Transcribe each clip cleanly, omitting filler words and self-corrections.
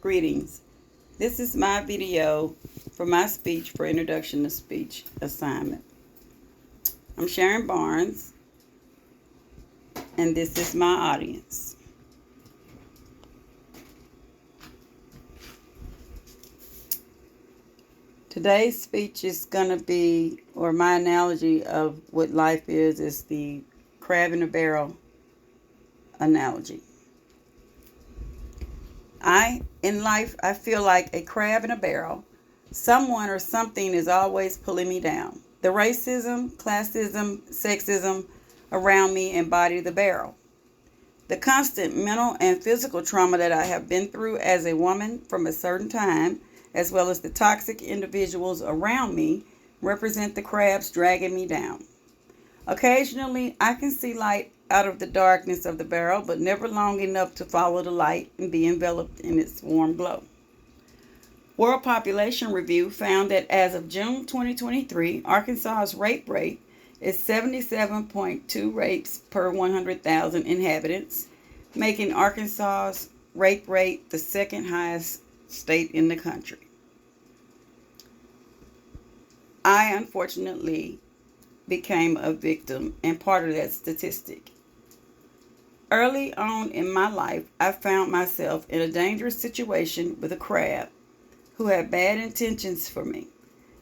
Greetings. This is my video for my speech for Introduction to Speech assignment. I'm Sharon Barnes, and this is my audience. Today's speech is going to be, or my analogy of what life is the crab in a barrel analogy. In life, I feel like a crab in a barrel. Someone or something is always pulling me down. The racism, classism, sexism around me embody the barrel. The constant mental and physical trauma that I have been through as a woman from a certain time, as well as the toxic individuals around me, represent the crabs dragging me down. Occasionally, I can see light out of the darkness of the barrel, but never long enough to follow the light and be enveloped in its warm glow. World Population Review found that as of June 2023, Arkansas's rape rate is 77.2 rapes per 100,000 inhabitants, making Arkansas's rape rate the second highest state in the country. I unfortunately became a victim and part of that statistic. Early on in my life, I found myself in a dangerous situation with a crab who had bad intentions for me.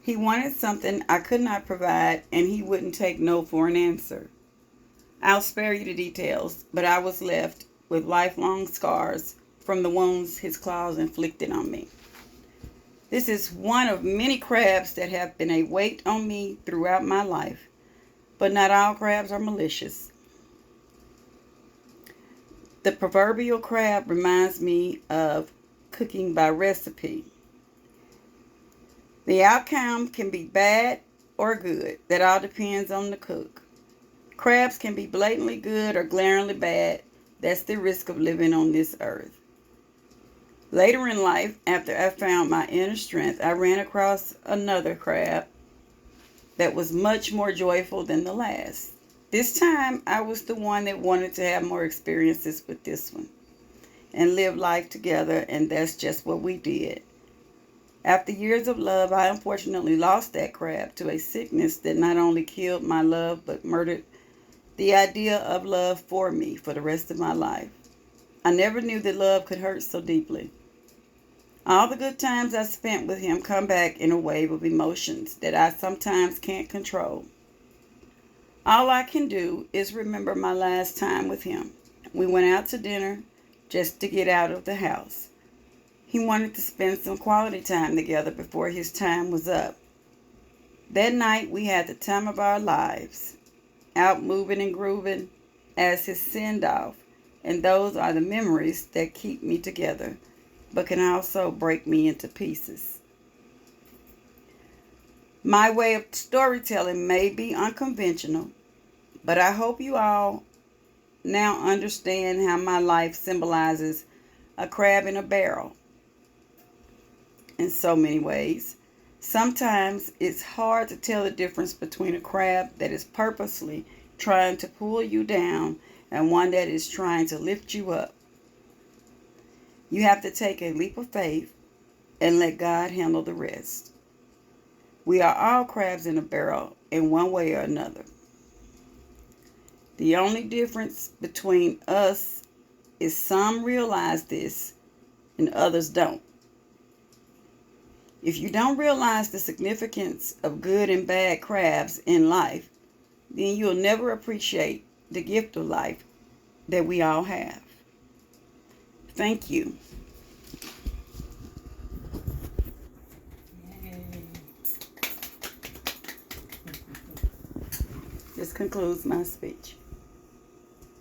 He wanted something I could not provide, and he wouldn't take no for an answer. I'll spare you the details, but I was left with lifelong scars from the wounds his claws inflicted on me. This is one of many crabs that have been a weight on me throughout my life, but not all crabs are malicious. The proverbial crab reminds me of cooking by recipe. The outcome can be bad or good. That all depends on the cook. Crabs can be blatantly good or glaringly bad. That's the risk of living on this earth. Later in life, after I found my inner strength, I ran across another crab that was much more joyful than the last. This time, I was the one that wanted to have more experiences with this one and live life together, and that's just what we did. After years of love, I unfortunately lost that crab to a sickness that not only killed my love, but murdered the idea of love for me for the rest of my life. I never knew that love could hurt so deeply. All the good times I spent with him come back in a wave of emotions that I sometimes can't control. All I can do is remember my last time with him. We went out to dinner just to get out of the house. He wanted to spend some quality time together before his time was up. That night we had the time of our lives, out moving and grooving as his send-off, and those are the memories that keep me together, but can also break me into pieces. My way of storytelling may be unconventional, but I hope you all now understand how my life symbolizes a crab in a barrel in so many ways. Sometimes it's hard to tell the difference between a crab that is purposely trying to pull you down and one that is trying to lift you up. You have to take a leap of faith and let God handle the rest. We are all crabs in a barrel in one way or another. The only difference between us is some realize this and others don't. If you don't realize the significance of good and bad crabs in life, then you'll never appreciate the gift of life that we all have. Thank you. This concludes my speech.